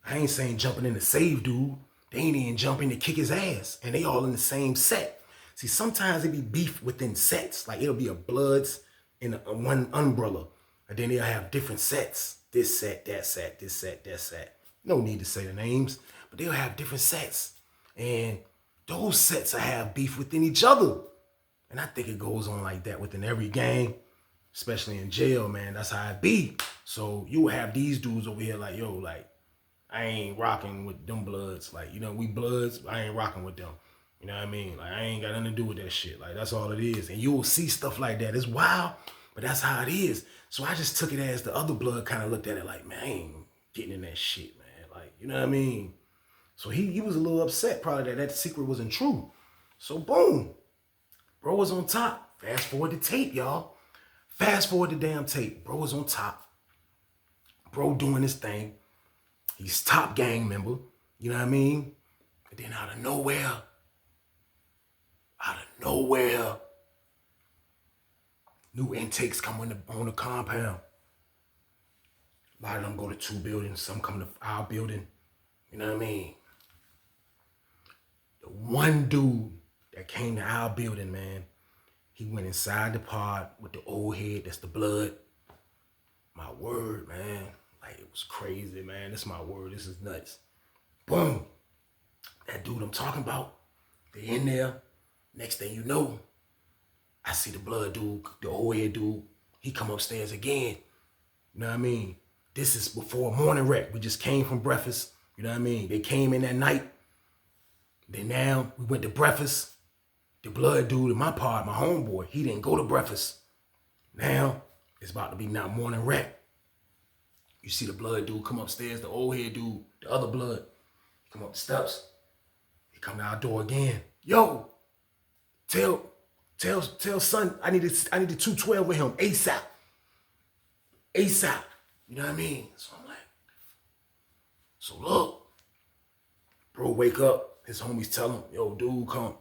I ain't saying jumping in to save dude. They ain't even jumping to kick his ass. And they all in the same set. See, sometimes it be beef within sets. Like it'll be a Bloods in one umbrella. And then they'll have different sets. This set, that set, this set, that set. No need to say the names, but they'll have different sets. And those sets will have beef within each other. And I think it goes on like that within every gang, especially in jail, man. That's how it be. So you will have these dudes over here like, yo, like, I ain't rocking with them Bloods. Like, you know, we Bloods, I ain't rocking with them. You know what I mean? Like, I ain't got nothing to do with that shit. Like, that's all it is. And you will see stuff like that. It's wild, but that's how it is. So I just took it as the other Blood kind of looked at it like, man, I ain't getting in that shit, man. Like, you know what I mean? So he was a little upset probably that secret wasn't true. So boom, bro was on top. Fast forward the tape, y'all. Fast forward the damn tape. Bro was on top. Bro doing his thing. He's top gang member. You know what I mean? And then out of nowhere, new intakes come on the compound. A lot of them go to 2 buildings. Some come to our building. You know what I mean? The one dude that came to our building, man, he went inside the pod with the old head. That's the Blood. My word, man. Like, it was crazy, man. That's my word. This is nuts. Boom. That dude I'm talking about, they in there. Next thing you know, I see the Blood dude, the old head dude. He come upstairs again. You know what I mean? This is before morning wreck. We just came from breakfast. You know what I mean? They came in that night. Then now we went to breakfast. The Blood dude in my pod, my homeboy, he didn't go to breakfast. Now it's about to be now morning wreck. You see the Blood dude come upstairs, the old head dude, the other Blood. He come up the steps. He come to our door again. Yo, tell Tell son I need the 212 with him ASAP. ASAP. You know what I mean? So I'm like, so look, bro, wake up. His homies tell him, yo, dude, come.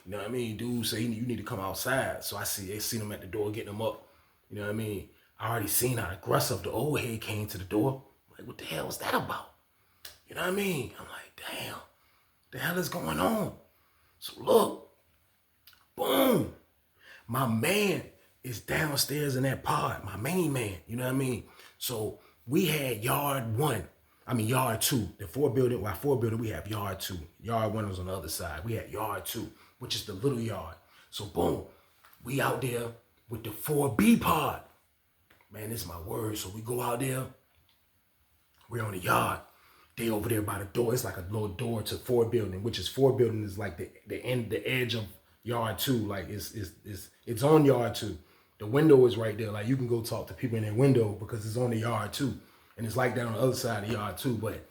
You know what I mean? Dude say you need to come outside. So they seen him at the door getting him up. You know what I mean? I already seen how aggressive the old head came to the door. Like, what the hell was that about? You know what I mean? I'm like, damn, the hell is going on? So look, boom. My man is downstairs in that pod, my main man, you know what I mean? So we had yard 2. The 4 building, we have yard 2. Yard 1 was on the other side. We had yard 2, which is the little yard. So boom, we out there with the 4B pod. Man, this is my word. So we go out there, we're on the yard. They over there by the door. It's like a little door to 4 building, which is 4 building is like the edge of yard 2. Like it's on yard 2. The window is right there. Like you can go talk to people in that window because it's on the yard 2. And it's like that on the other side of the yard 2. But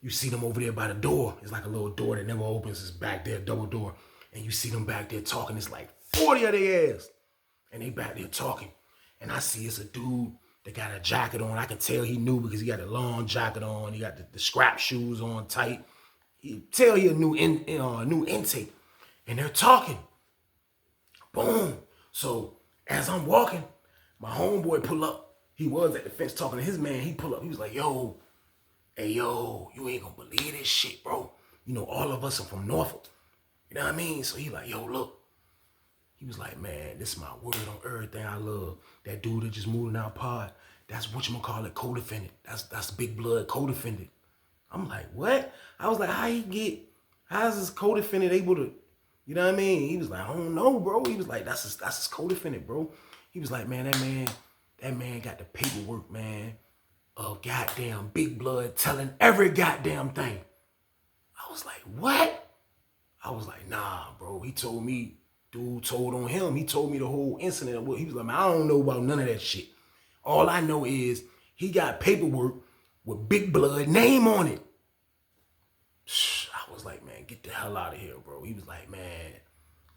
you see them over there by the door. It's like a little door that never opens. It's back there, double door. And you see them back there talking. It's like 40 of their ass. And they back there talking. And I see it's a dude that got a jacket on. I can tell he knew because he got a long jacket on. He got the scrap shoes on tight. You tell he a new intake. And they're talking. Boom. So as I'm walking, my homeboy pull up. He was at the fence talking to his man. He pull up. He was like, yo, hey, yo, you ain't gonna believe this shit, bro. You know, all of us are from Norfolk. You know what I mean? So he like, yo, look. He was like, man, this is my word on everything I love. That dude that just moved in our pod, that's whatchamacallit, co-defendant. That's big blood co-defendant. I'm like, what? I was like, how's this co-defendant able to, you know what I mean? He was like, I don't know, bro. He was like, that's his co-defendant, bro. He was like, man, that man got the paperwork, man, of goddamn big blood telling every goddamn thing. I was like, what? I was like, nah, bro. He told me, dude told on him. He told me the whole incident. He was like, man, I don't know about none of that shit. All I know is he got paperwork with big blood name on it. I was like, man, get the hell out of here, bro. He was like, man,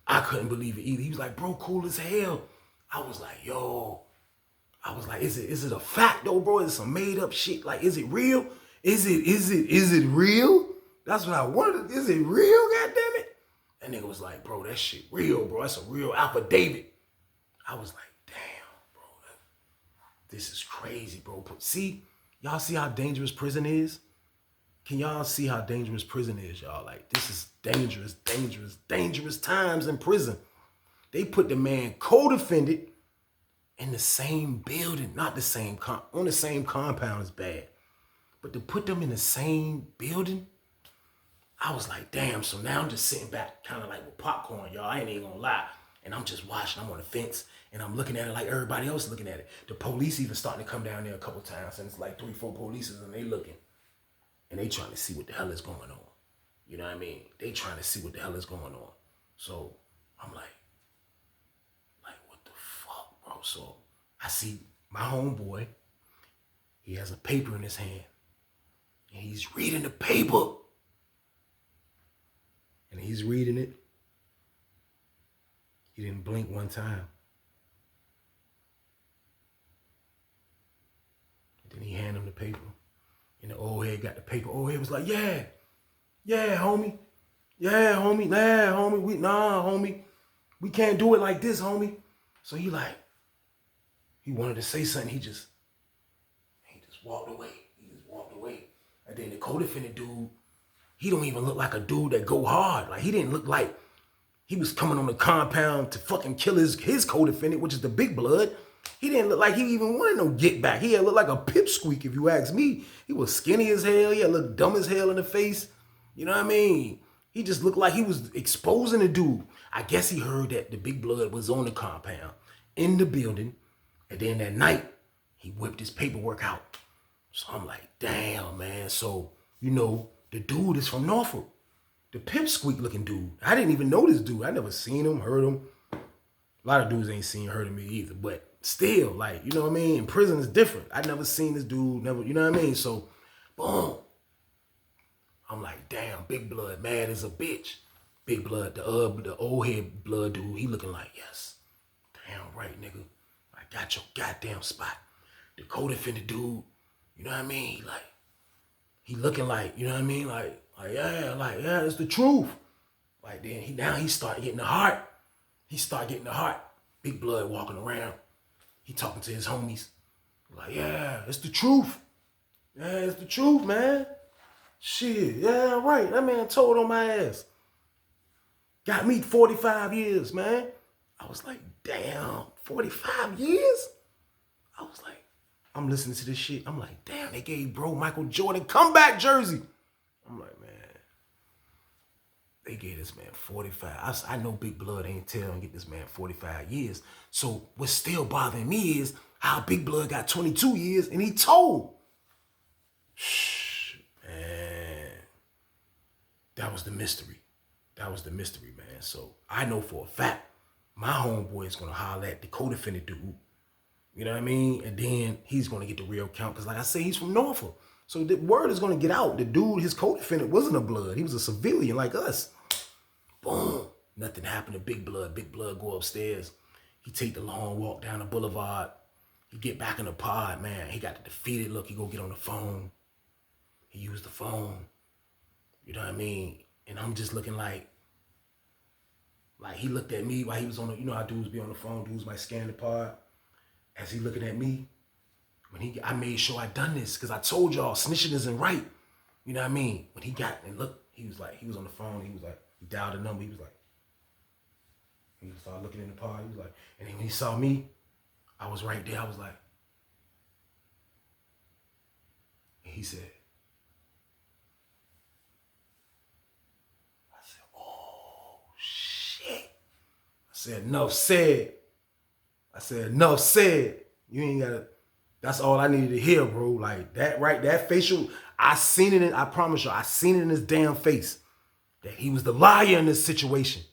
I couldn't believe it either. He was like, bro, cool as hell. I was like, yo. I was like, is it a fact though, bro? Is it some made up shit? Like, is it real? Is it real? That's what I wanted. Is it real, goddamn it? That nigga was like, bro, that shit real, bro. That's a real affidavit. I was like, damn, bro. This is crazy, bro. See, y'all see how dangerous prison is? Can y'all see how dangerous prison is, y'all? Like, this is dangerous, dangerous, dangerous times in prison. They put the man co-defendant in the same building, not the same, on the same compound is bad. But to put them in the same building, I was like, damn, so now I'm just sitting back kind of like with popcorn, y'all. I ain't even gonna lie. And I'm just watching, I'm on the fence, and I'm looking at it like everybody else looking at it. The police even starting to come down there a couple times, and it's like 3-4 police, and they looking. And they trying to see what the hell is going on. You know what I mean? They trying to see what the hell is going on. So I'm like, what the fuck, bro? So I see my homeboy, he has a paper in his hand, and he's reading the paper. And he's reading it. He didn't blink one time. And then he handed him the paper. And the old head got the paper. Old head was like, yeah, homie. Yeah, homie. Nah, homie. Nah, homie. We can't do it like this, homie. So he wanted to say something. He just walked away. And then the co-defendant dude, he don't even look like a dude that go hard. Like, he didn't look like he was coming on the compound to fucking kill his co-defendant, which is the big blood. He didn't look like he even wanted no get back. He had looked like a pipsqueak, if you ask me. He was skinny as hell. He had looked dumb as hell in the face. You know what I mean? He just looked like he was exposing the dude. I guess he heard that the big blood was on the compound, in the building. And then that night, he whipped his paperwork out. So I'm like, damn, man. So, you know, the dude is from Norfolk. The pipsqueak looking dude. I didn't even know this dude. I never seen him, heard him. A lot of dudes ain't seen, heard of me either. But still, like, you know what I mean? In prison is different. I never seen this dude, never, you know what I mean? So, boom. I'm like, damn, big blood, mad as a bitch. Big Blood, the old head blood dude, he looking like, yes, damn right, nigga. I got your goddamn spot. The co-defendant dude, you know what I mean? Like, he looking like, you know what I mean? Like, yeah, it's the truth. Like, then now he started getting the heart. He started getting the heart. Big Blood walking around. He talking to his homies. Like, yeah, it's the truth. Yeah, it's the truth, man. Shit, yeah, right. That man told on my ass. Got me 45 years, man. I was like, damn, 45 years? I was like, I'm listening to this shit. I'm like, damn, they gave bro Michael Jordan comeback jersey. I'm like, man, they gave this man 45. I know Big Blood ain't tell him get this man 45 years. So what's still bothering me is how Big Blood got 22 years and he told. Man, that was the mystery. That was the mystery, man. So I know for a fact my homeboy is going to holler at the co-defendant dude. You know what I mean? And then he's going to get the real count. Because like I say, he's from Norfolk. So the word is going to get out. The dude, his co-defendant, wasn't a blood. He was a civilian like us. Boom. Nothing happened to Big Blood. Big Blood go upstairs. He take the long walk down the boulevard. He get back in the pod, man. He got the defeated look. He go get on the phone. He used the phone. You know what I mean? And I'm just looking like he looked at me while he was on the, you know how dudes be on the phone. Dudes might scan the pod. As he looking at me, I made sure I done this because I told y'all snitching isn't right. You know what I mean? When he got and look, he was on the phone. He was like, he dialed a number. He was like, he started looking in the pod. He was like, and then when he saw me, I was right there. I was like, and he said, I said, oh shit. I said, enough said. I said, enough said. You ain't gotta, that's all I needed to hear, bro. Like that, right? That facial, I seen it I promise you, I seen it in his damn face. That he was the liar in this situation.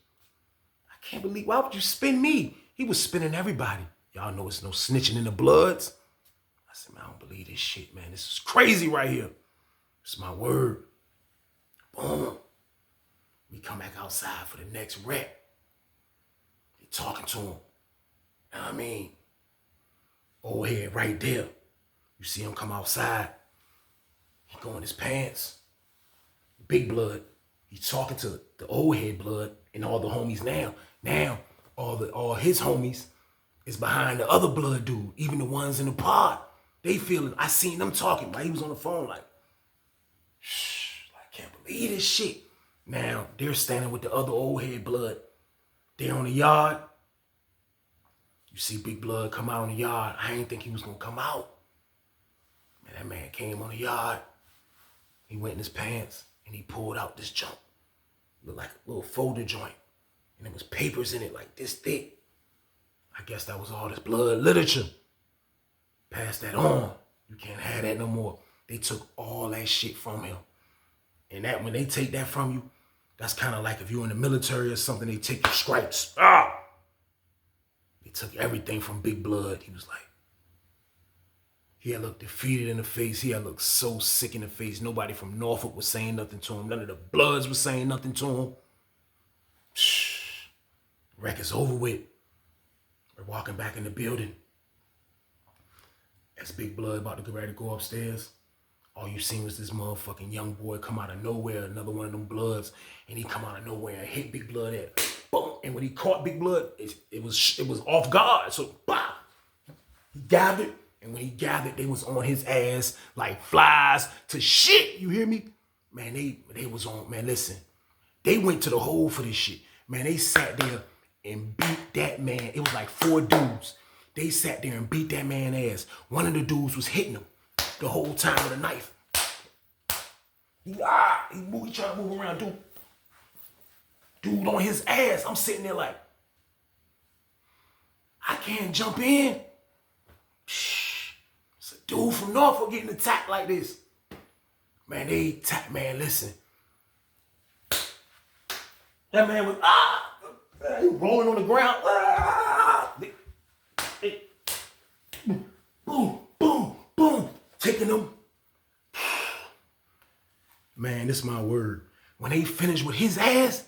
I can't believe, why would you spin me? He was spinning everybody. Y'all know it's no snitching in the Bloods. I said, man, I don't believe this shit, man. This is crazy right here. It's my word. Boom. We come back outside for the next rep. They talking to him. You know what I mean? Old head right there. You see him come outside. He go in his pants. Big Blood. He talking to the old head blood and all the homies now. Now, all his homies is behind the other blood dude. Even the ones in the pod. They feeling, I seen them talking while he was on the phone like, shh, I can't believe this shit. Now, they're standing with the other old head blood. They're on the yard. You see Big Blood come out on the yard. I didn't think he was going to come out. Man, that man came on the yard. He went in his pants and he pulled out this junk. Looked like a little folder joint. And there was papers in it like this thick. I guess that was all this blood literature. Pass that on. You can't have that no more. They took all that shit from him. And that when they take that from you, that's kind of like if you're in the military or something, they take your stripes. They took everything from Big Blood. He was like, he had looked defeated in the face. He had looked so sick in the face. Nobody from Norfolk was saying nothing to him. None of the Bloods was saying nothing to him. Shh. Wreck is over with. We're walking back in the building. As Big Blood about to get ready to go upstairs, all you seen was this motherfucking young boy come out of nowhere, another one of them Bloods, and he come out of nowhere and hit Big Blood at boom. And when he caught Big Blood, it was off guard. So bah, he gathered, and when he gathered, they was on his ass like flies to shit. You hear me? Man, they was on, man, listen. They went to the hole for this shit. Man, they sat there and beat that man. It was like 4 dudes. They sat there and beat that man ass. One of the dudes was hitting him the whole time with a knife. He trying to move around, dude on his ass. I'm sitting there like, I can't jump in. It's a dude from Norfolk getting attacked like this. Man, man, listen. That man was, he rolling on the ground. Boom, boom, boom. Taking them. Man, this is my word. When they finished with his ass,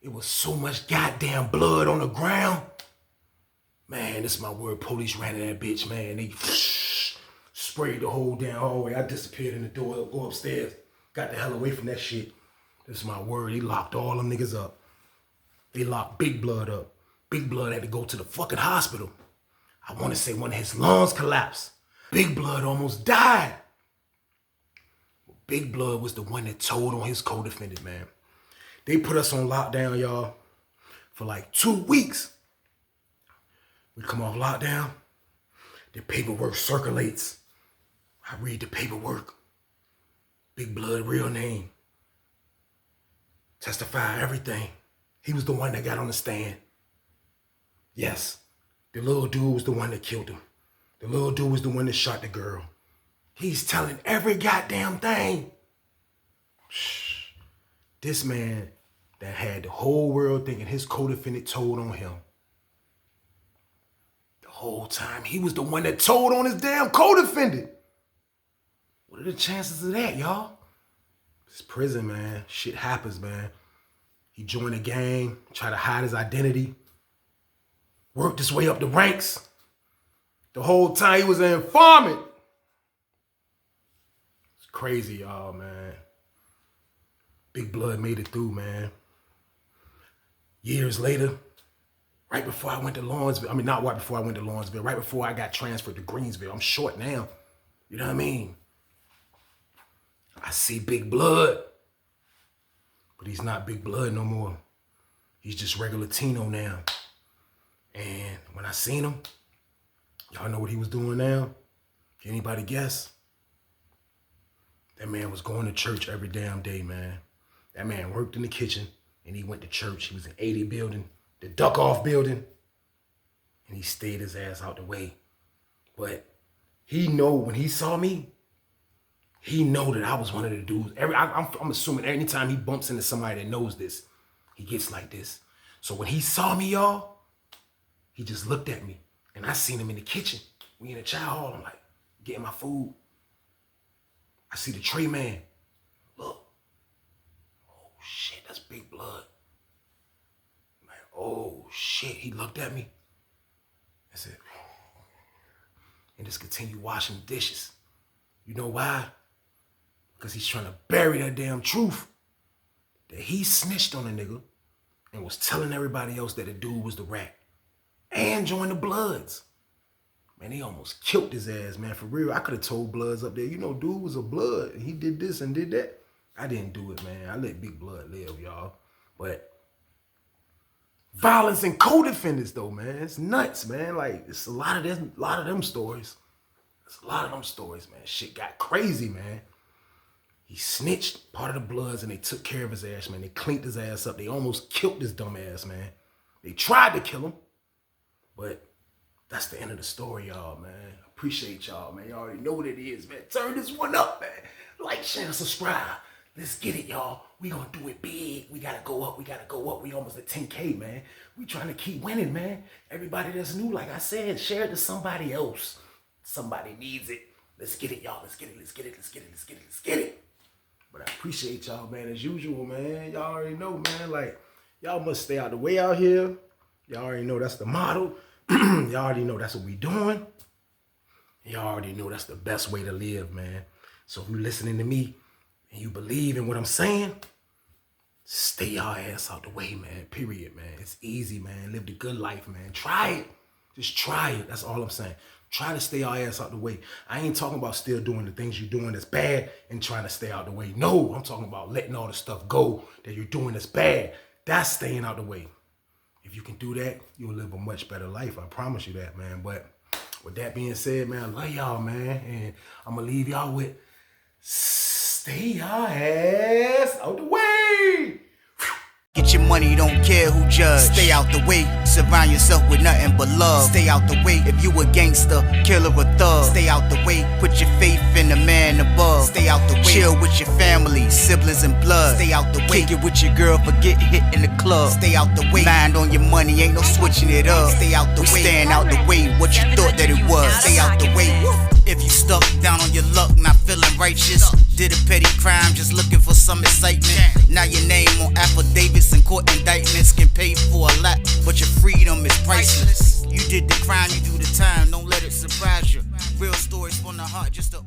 It was so much goddamn blood on the ground. Man, this is my word. Police ran in that bitch, man. They sprayed the whole damn hallway. I disappeared in the door, go upstairs. Got the hell away from that shit. This is my word. They locked all them niggas up. They locked Big Blood up. Big Blood had to go to the fucking hospital. I want to say one of his lungs collapsed. Big Blood almost died. Big Blood was the one that told on his co-defendant, man. They put us on lockdown, y'all, for like 2 weeks. We come off lockdown. The paperwork circulates. I read the paperwork. Big Blood, real name. Testify everything. He was the one that got on the stand. Yes, the little dude was the one that killed him. The little dude was the one that shot the girl. He's telling every goddamn thing. This man that had the whole world thinking his co-defendant told on him. The whole time, he was the one that told on his damn co-defendant. What are the chances of that, y'all? It's prison, man. Shit happens, man. He joined a gang, tried to hide his identity, worked his way up the ranks. The whole time he was an informant. It's crazy, y'all, man. Big Blood made it through, man. Years later, right before I went to Lawrenceville, I mean, not right before I went to Lawrenceville, right before I got transferred to Greensville. I'm short now. You know what I mean? I see Big Blood, but he's not Big Blood no more. He's just regular Tino now. And when I seen him, y'all know what he was doing now? Can anybody guess? That man was going to church every damn day, man. That man worked in the kitchen and he went to church. He was in 80 building, the duck off building, and he stayed his ass out the way. But he know when he saw me, he know that I was one of the dudes. I'm assuming anytime he bumps into somebody that knows this, he gets like this. So when he saw me, y'all, he just looked at me. And I seen him in the kitchen. We in the chow hall. I'm like, getting my food. I see the tray man. Look. Oh, shit, that's Big Blood. Man, oh, shit. He looked at me and said, and just continued washing the dishes. You know why? Because he's trying to bury that damn truth that he snitched on a nigga and was telling everybody else that the dude was the rat and joined the Bloods. Man, they almost killed his ass, man. For real, I could have told Bloods up there, you know, dude was a Blood and he did this and did that. I didn't do it, man. I let Big Blood live, y'all. But violence and co-defendants, though, man, it's nuts, man. Like, it's a lot of them stories. It's a lot of them stories, man. Shit got crazy, man. He snitched part of the Bloods and they took care of his ass, man. They cleaned his ass up. They almost killed this dumb ass, man. They tried to kill him, but that's the end of the story, y'all, man. Appreciate y'all, man. Y'all already know what it is, man. Turn this one up, man. Like, share, subscribe. Let's get it, y'all. We gonna do it big. We gotta go up. We gotta go up. We almost at 10K, man. We trying to keep winning, man. Everybody that's new, like I said, share it to somebody else. Somebody needs it. Let's get it, y'all. Let's get it. Let's get it. Let's get it. Let's get it. Let's get it. But I appreciate y'all, man, as usual, man. Y'all already know, man. Like, y'all must stay out the way out here. Y'all already know that's the motto. Y'all already know that's what we doing. Y'all already know that's the best way to live, man. So if you're listening to me and you believe in what I'm saying, stay y'all ass out the way, man. Period, man. It's easy, man. Live the good life, man. Try it. Just try it. That's all I'm saying. Try to stay our ass out the way. I ain't talking about still doing the things you're doing that's bad and trying to stay out the way. No, I'm talking about letting all the stuff go that you're doing that's bad. That's staying out the way. If you can do that, you'll live a much better life. I promise you that, man. But with that being said, man, I love y'all, man. And I'm going to leave y'all with stay y'all ass out the way. Get your money, don't care who judge. Stay out the way, surround yourself with nothing but love. Stay out the way, if you a gangster, killer or thug. Stay out the way, put your faith in the man above. Stay out the way, chill with your family, siblings and blood. Stay out the way, kick it with your girl, forget hit in the club. Stay out the way, mind on your money, ain't no switching it up. Stay out the way, staying out the way, what you thought that it was. Stay out the way, if you stuck down on your luck, not feeling righteous. Did a petty crime, just looking for some excitement. Now your name on affidavits and court indictments can pay for a lot, but your freedom is priceless. You did the crime, you do the time, don't let it surprise you. Real stories from the heart, just to